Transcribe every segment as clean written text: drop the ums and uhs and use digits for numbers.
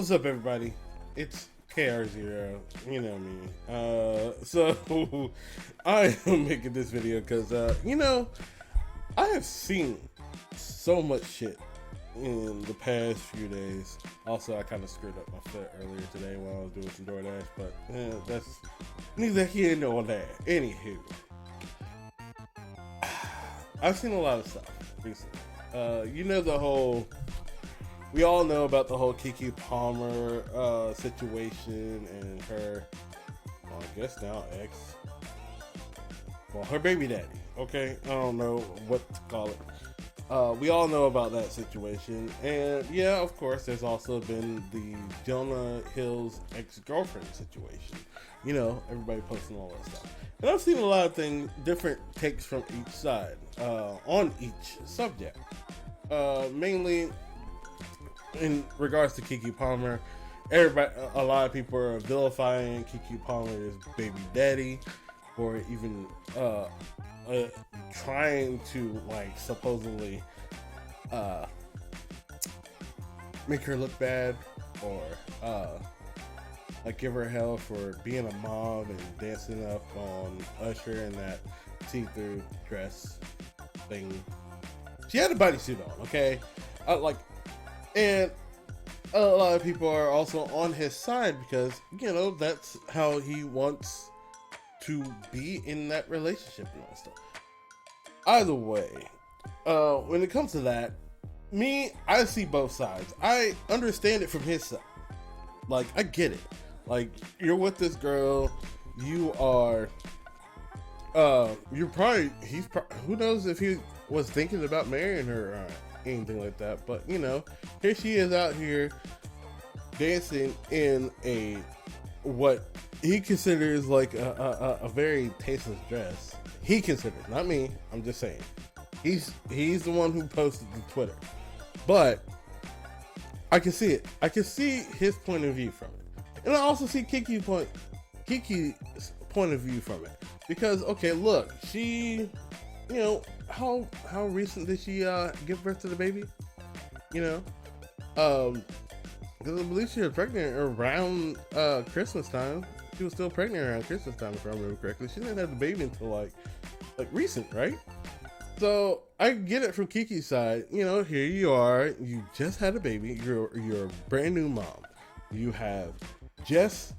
What's up, everybody? It's KR0. You know me. So I am making this video because, I have seen so much shit in the past few days. Also, I kind of screwed up my foot earlier today while I was doing some DoorDash, but that's neither here nor there. Anywho, I've seen a lot of stuff recently. We all know about the whole Keke Palmer situation and her, well, I guess now ex, well, her baby daddy. Okay, I don't know what to call it. We all know about that situation, and yeah, of course, there's also been the Jonah Hill's ex-girlfriend situation. You know, everybody posting all that stuff, and I've seen a lot of things, different takes from each side on each subject. Mainly in regards to Keke Palmer, a lot of people are vilifying Keke Palmer's baby daddy, or even trying to, like, supposedly make her look bad, or like give her hell for being a mom and dancing up on Usher in that see-through dress thing. She had a bodysuit on, okay? And a lot of people are also on his side because, you know, that's how he wants to be in that relationship and all that stuff. Either way, when it comes to that, I see both sides. I understand it from his side. Like, I get it. Like, you're with this girl, you are, who knows if he was thinking about marrying her or anything like that, but, you know, here she is out here dancing in what he considers like a very tasteless dress. He considers, not me, I'm just saying. He's the one who posted to Twitter. But I can see it. I can see his point of view from it. And I also see Keke's point of view from it. Because, okay, look, she, you know, how recent did she give birth to the baby? You know? Because I believe she was pregnant around Christmas time. She was still pregnant around Christmas time, if I remember correctly. She didn't have the baby until like recent, right? So I get it from Keke's side. You know, here you are. You just had a baby. You're a brand new mom. You have just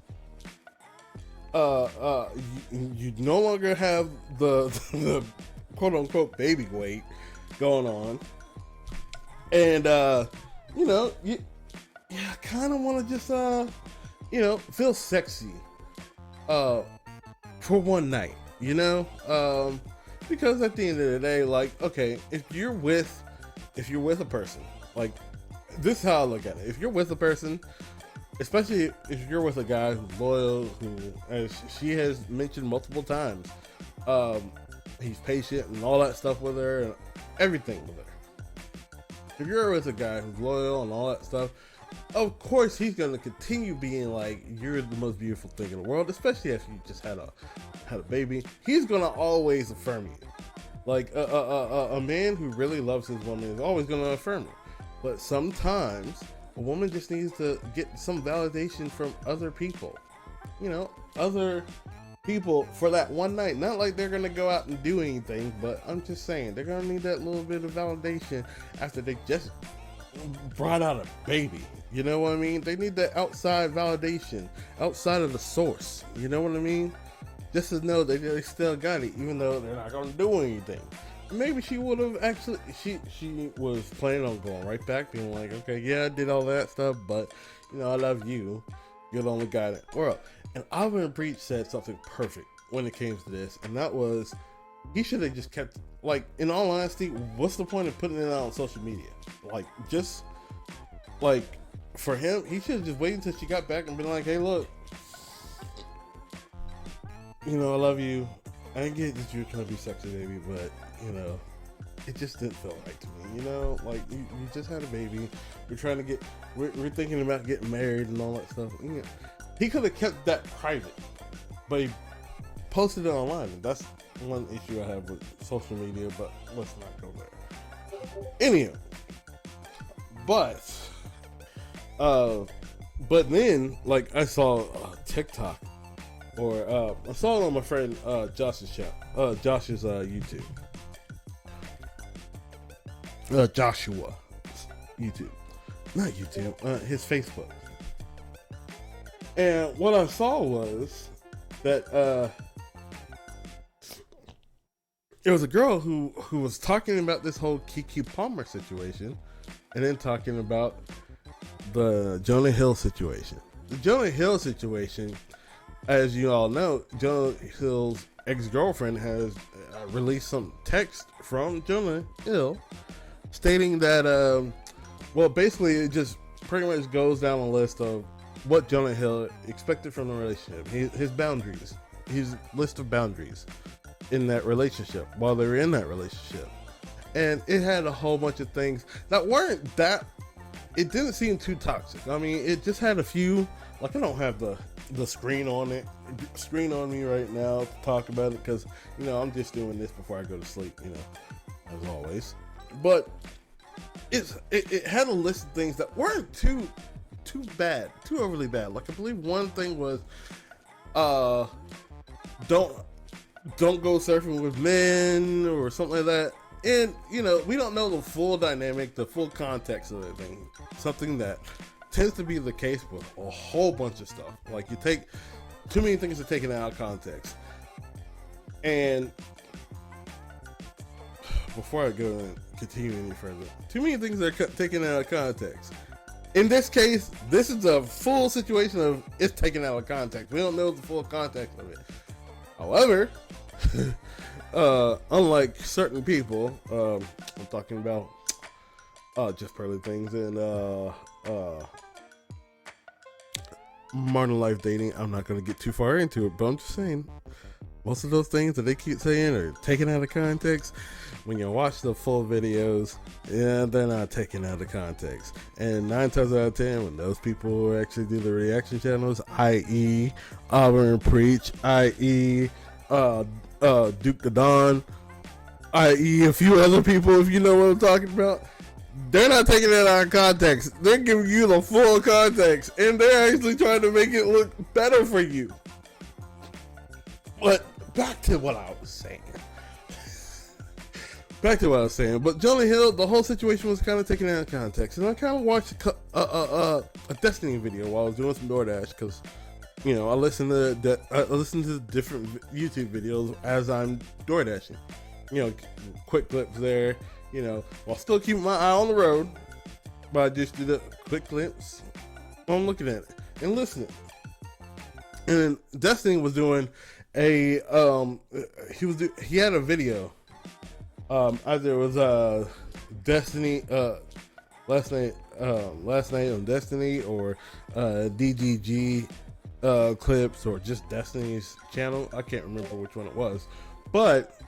you no longer have the quote unquote baby weight going on, and you know, you kind of want to just you know, feel sexy for one night, you know, because at the end of the day, like, okay, if you're with a person, like, this is how I look at it. If you're with a person, especially if you're with a guy who's loyal, who, as she has mentioned multiple times, he's patient and all that stuff with her and everything with her. If you're with a guy who's loyal and all that stuff, of course he's going to continue being like, you're the most beautiful thing in the world, especially if you just had a baby. He's going to always affirm you. Like, a man who really loves his woman is always going to affirm her. But sometimes a woman just needs to get some validation from other people. You know, other people for that one night. Not like they're going to go out and do anything, but I'm just saying, they're going to need that little bit of validation after they just brought out a baby. You know what I mean? They need that outside validation, outside of the source. You know what I mean? Just to know that they still got it, even though they're not going to do anything. Maybe she would have actually, she was planning on going right back, being like, okay, yeah, I did all that stuff, but, you know, I love you. You're the only guy in the world. And Alvin Breach said something perfect when it came to this, and that was, he should have just kept, like, in all honesty, what's the point of putting it out on social media? Like, just, like, for him, he should have just waited until she got back and been like, hey, look, you know, I love you. I get that you're trying to be sexy, baby, but, you know, it just didn't feel right to me, you know? Like, you just had a baby. We're thinking about getting married and all that stuff. You know, he could have kept that private, but he posted it online. And that's one issue I have with social media, but let's not go there. Anyhow, but But then, like, I saw TikTok, or I saw it on my friend Josh's show, Josh's YouTube, Joshua YouTube, not YouTube, his Facebook. And what I saw was that it was a girl who was talking about this whole Keke Palmer situation, and then talking about the Jonah Hill situation. The Jonah Hill situation, as you all know, Jonah Hill's ex-girlfriend has released some text from Jonah Hill stating that, well, basically it just pretty much goes down a list of what Jonah Hill expected from the relationship, his boundaries, his list of boundaries in that relationship while they were in that relationship. And it had a whole bunch of things that weren't that, it didn't seem too toxic. I mean, it just had a few, like, I don't have the screen on me right now to talk about it, because, you know, I'm just doing this before I go to sleep, you know, as always. But it had a list of things that weren't too bad, too overly bad. Like, I believe one thing was, don't go surfing with men or something like that. And, you know, we don't know the full dynamic, the full context of everything. Something that tends to be the case with a whole bunch of stuff. Like, you take too many things are taken out of context. And before I go and continue any further, too many things are taken out of context. In this case, this is a full situation of it's taken out of context. We don't know the full context of it. However, unlike certain people, I'm talking about just pearly things and modern life dating. I'm not going to get too far into it, but I'm just saying, most of those things that they keep saying are taken out of context. When you watch the full videos, yeah, they're not taken out of context. And 9 times out of 10, when those people who actually do the reaction channels, i.e. Auburn Preach, i.e. Duke the Don, i.e. a few other people, if you know what I'm talking about, they're not taking it out of context. They're giving you the full context, and they're actually trying to make it look better for you. But back to what I was saying. But Jonah Hill, the whole situation was kind of taken out of context, and I kind of watched a Destiny video while I was doing some DoorDash, because, you know, I listen to different YouTube videos as I'm door dashing. You know, quick clips there, you know, while still keeping my eye on the road. But I just did a quick glimpse. I'm looking at it and listening. And Destiny was doing he had a video. Either it was Destiny last night on Destiny, or DGG clips, or just Destiny's channel. I can't remember which one it was, but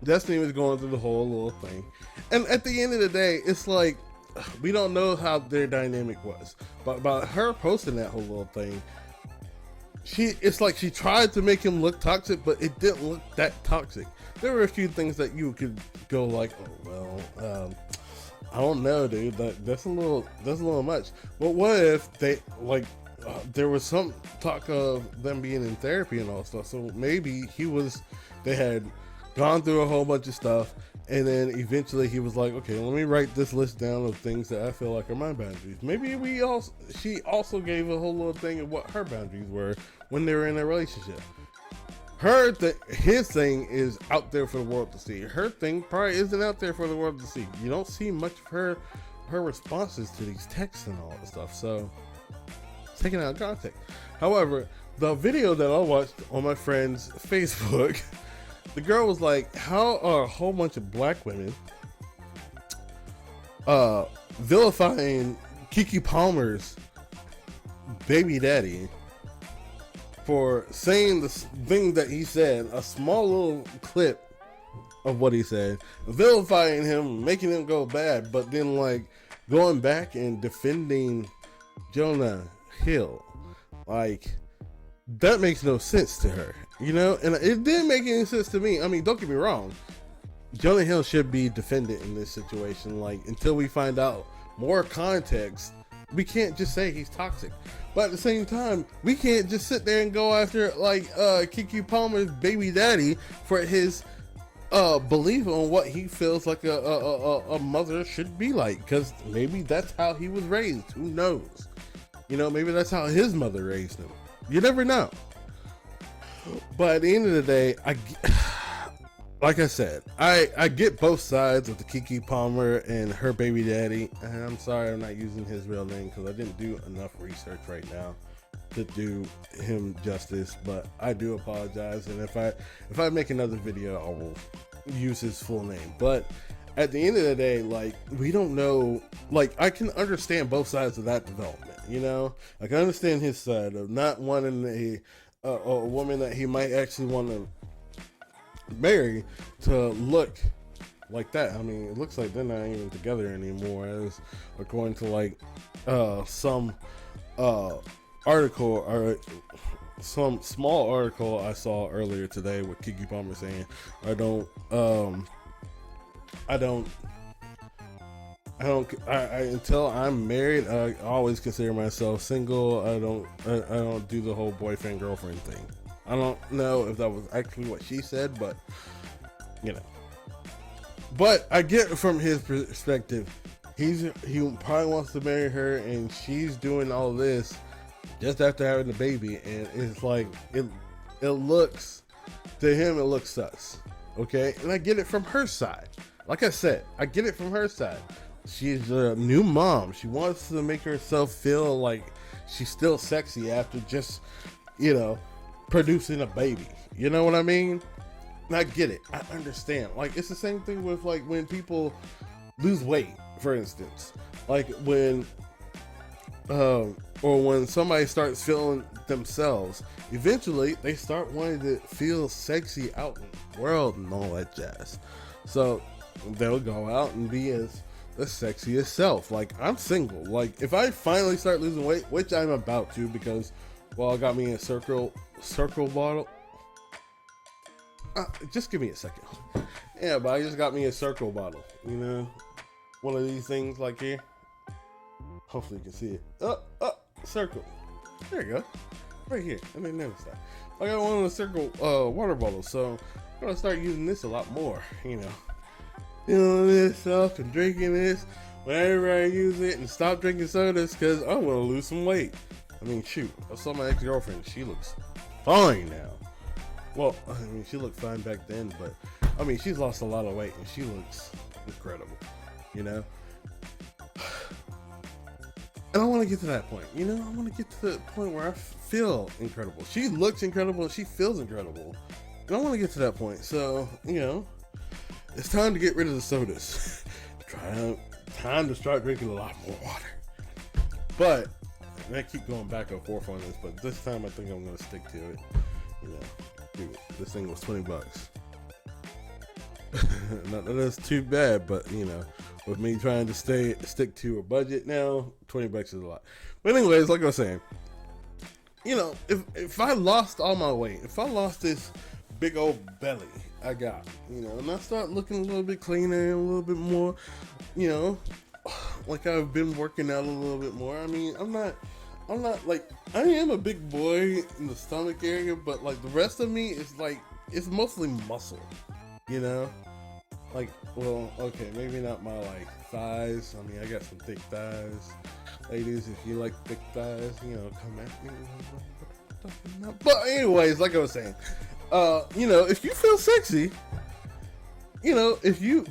Destiny was going through the whole little thing. And at the end of the day, it's like, we don't know how their dynamic was, but by her posting that whole little thing, it's like she tried to make him look toxic, but it didn't look that toxic. There were a few things that you could go like, oh well, I don't know, dude. That's a little much. But what if they there was some talk of them being in therapy and all stuff? So maybe they had gone through a whole bunch of stuff, and then eventually he was like, okay, let me write this list down of things that I feel like are my boundaries. Maybe she also gave a whole little thing of what her boundaries were when they were in a relationship. His thing is out there for the world to see. Her thing probably isn't out there for the world to see. You don't see much of her responses to these texts and all that stuff. So, taken out of context. However, the video that I watched on my friend's Facebook, the girl was like, how are a whole bunch of black women vilifying Keke Palmer's baby daddy for saying the thing that he said, a small little clip of what he said, vilifying him, making him go bad, but then like going back and defending Jonah Hill. Like, that makes no sense to her, you know? And it didn't make any sense to me. I mean, don't get me wrong, Jonah Hill should be defended in this situation, like, until we find out more context we can't just say he's toxic. But at the same time, we can't just sit there and go after like Keke Palmer's baby daddy for his belief on what he feels like a mother should be like, because maybe that's how he was raised. Who knows? You know, maybe that's how his mother raised him. You never know. But at the end of the day, like I said, I get both sides of the Keke Palmer and her baby daddy. And I'm sorry I'm not using his real name because I didn't do enough research right now to do him justice. But I do apologize. And if I make another video, I will use his full name. But at the end of the day, like, we don't know. Like, I can understand both sides of that development. You know, like, I understand his side of not wanting a woman that he might actually want to marry to look like that. I mean, it looks like they're not even together anymore, as according to like some article or some small article I saw earlier today with Keke Palmer saying, I until I'm married, I always consider myself single. I don't do the whole boyfriend girlfriend thing. I don't know if that was actually what she said, but you know. But I get from his perspective, he probably wants to marry her, and she's doing all this just after having the baby, and it's like it looks to him, it looks sus. Okay, and I get it from her side. Like I said, I get it from her side. She's a new mom. She wants to make herself feel like she's still sexy after just, you know, producing a baby. You know what I mean? And I get it. I understand. Like, it's the same thing with like when people lose weight, for instance. Like when or when somebody starts feeling themselves, eventually they start wanting to feel sexy out in the world and all that jazz. So they'll go out and be as the sexiest self. Like, I'm single. Like, if I finally start losing weight, which I'm about to, because, well, I got me a circle bottle. Just give me a second. Yeah, but I just got me a circle bottle. You know, one of these things like here. Hopefully you can see it. Circle. There you go. Right here. And then never stop. I got one of the circle water bottles, so I'm gonna start using this a lot more. You know, feeling this stuff and drinking this whenever I use it, and stop drinking sodas because I want to lose some weight. I mean, shoot, I saw my ex-girlfriend. She looks fine now. Well, I mean, she looked fine back then, but I mean, she's lost a lot of weight and she looks incredible, you know? And I want to get to that point, you know? I want to get to the point where I feel incredible. She looks incredible and she feels incredible. And I want to get to that point. So, you know, it's time to get rid of the sodas. Time to start drinking a lot more water. But, and I keep going back and forth on this, but this time I think I'm going to stick to it. You know, dude, this thing was $20. Not that that's too bad, but you know, with me trying to stick to a budget now, $20 is a lot. But anyways, like I was saying, you know, if I lost all my weight, if I lost this big old belly I got, you know, and I start looking a little bit cleaner and a little bit more, you know, like I've been working out a little bit more. I mean, I'm not like, I am a big boy in the stomach area, but like the rest of me is like, it's mostly muscle, you know? Like, well, okay, maybe not my like thighs. I mean, I got some thick thighs. Ladies, if you like thick thighs, you know, come at me. But anyways, like I was saying, you know, if you feel sexy, you know, if you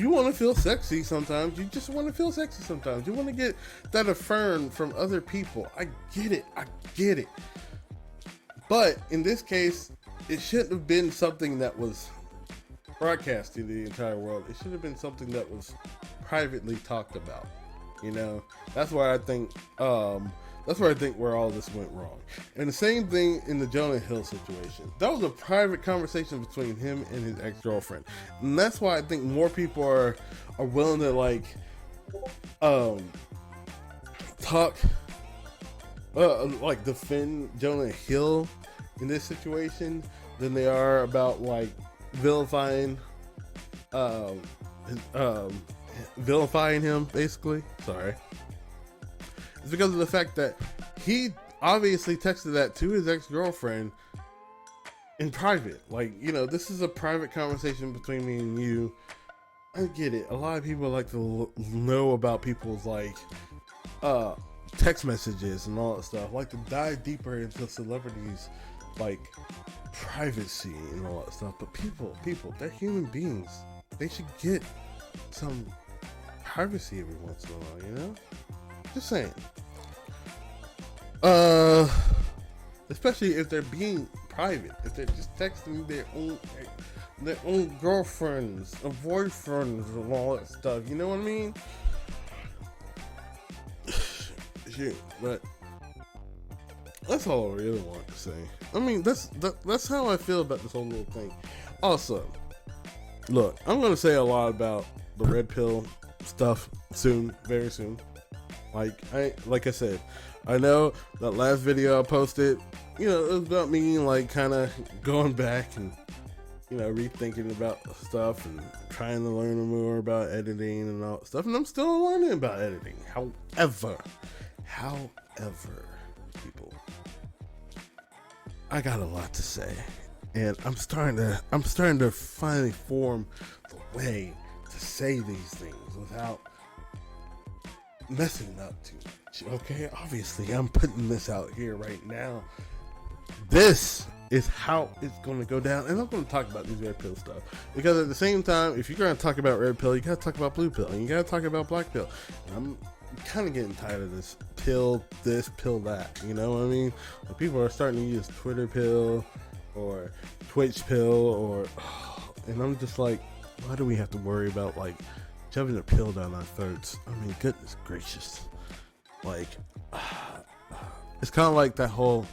want to feel sexy sometimes, you just want to feel sexy sometimes. You want to get that affirmed from other people. I get it. But in this case, it shouldn't have been something that was broadcast to the entire world. It should have been something that was privately talked about. You know, that's where I think where all this went wrong. And the same thing in the Jonah Hill situation. That was a private conversation between him and his ex-girlfriend. And that's why I think more people are willing to like talk like defend Jonah Hill in this situation than they are about like vilifying him, basically. Sorry. It's because of the fact that he obviously texted that to his ex-girlfriend in private. Like, you know, this is a private conversation between me and you. I get it. A lot of people like to know about people's like text messages and all that stuff. Like to dive deeper into celebrities like privacy and all that stuff. But people, they're human beings. They should get some privacy every once in a while, you know? Just saying. Especially if they're being private, if they're just texting their own girlfriends or boyfriends and all that stuff, you know what I mean? Shit, but that's all I really want to say. I mean, that's how I feel about this whole little thing. Also, look, I'm gonna say a lot about the red pill stuff soon, very soon. Like I said, I know that last video I posted, you know, it was about me like kind of going back and, you know, rethinking about stuff and trying to learn more about editing and all that stuff. And I'm still learning about editing. However, people, I got a lot to say, and I'm starting to finally form the way to say these things without messing up too much. Okay, obviously I'm putting this out here right now. This is how it's going to go down, and I'm going to talk about these red pill stuff because at the same time, if you're going to talk about red pill, you got to talk about blue pill, and you got to talk about black pill. And I'm kind of getting tired of this pill, that. You know what I mean? Like, people are starting to use Twitter pill or Twitch pill, and I'm just like, why do we have to worry about like shoving a pill down our throats? I mean, goodness gracious. Like, it's kind of like that whole,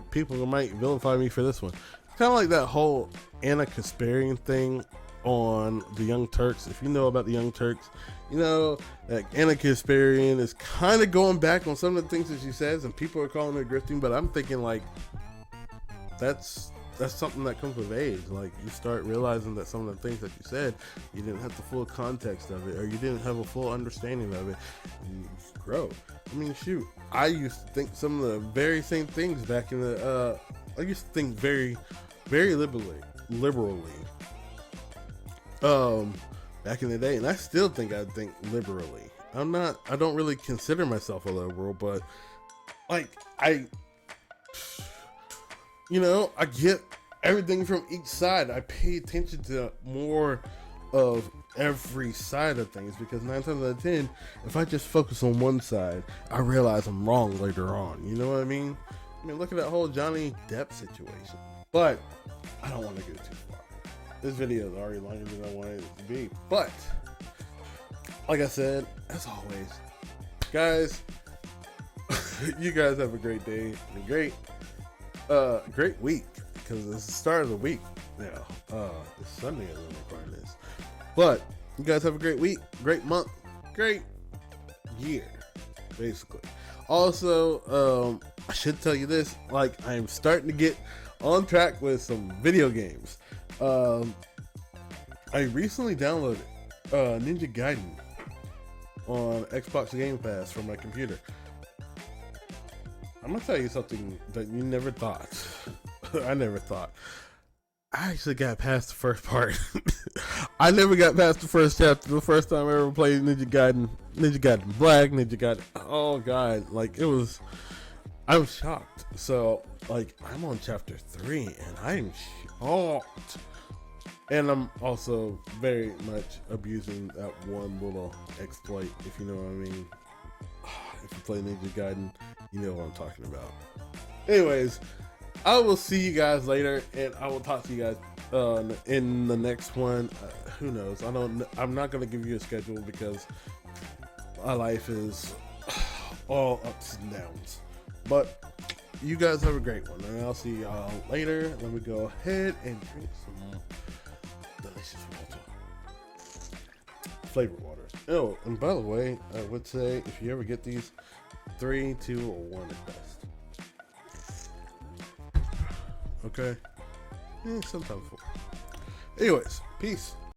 people might vilify me for this one. It's kind of like that whole Anna Kasparian thing on the Young Turks. If you know about the Young Turks, you know that Anna Kasparian is kind of going back on some of the things that she says, and people are calling her grifting, but I'm thinking like, that's something that comes with age. Like, you start realizing that some of the things that you said, you didn't have the full context of it, or you didn't have a full understanding of it, and you grow. I mean, shoot, I used to think some of the very same things back in the, I used to think very, very liberally, back in the day, and I still think I think liberally. I don't really consider myself a liberal, but like, you know, I get everything from each side. I pay attention to more of every side of things, because 9 times out of 10, if I just focus on one side, I realize I'm wrong later on. You know what I mean? I mean, look at that whole Johnny Depp situation. But I don't want to go too far. This video is already longer than I wanted it to be. But like I said, as always, guys, you guys have a great day and a great week, because it's the start of the week now. It's Sunday as I'm recording this. But you guys have a great week, great month, great year, basically. Also, I should tell you this, like, I'm starting to get on track with some video games. I recently downloaded Ninja Gaiden on Xbox Game Pass for my computer. I'm gonna tell you something that you never thought. I never thought. I actually got past the first part. I never got past the first chapter the first time I ever played Ninja Gaiden Black, Ninja Gaiden. Oh god, like, it was, I'm shocked. So, like, I'm on chapter 3 and I'm shocked. And I'm also very much abusing that one little exploit, if you know what I mean. If you play Ninja Gaiden, you know what I'm talking about. Anyways, I will see you guys later, and I will talk to you guys in the next one. Who knows? I'm not gonna give you a schedule because my life is all ups and downs. But you guys have a great one, and I'll see y'all later. Let me go ahead and drink some delicious water, flavored water. Oh, and by the way, I would say if you ever get these, 3, 2, or 1 at best. Okay? Sometimes 4. Anyways, peace.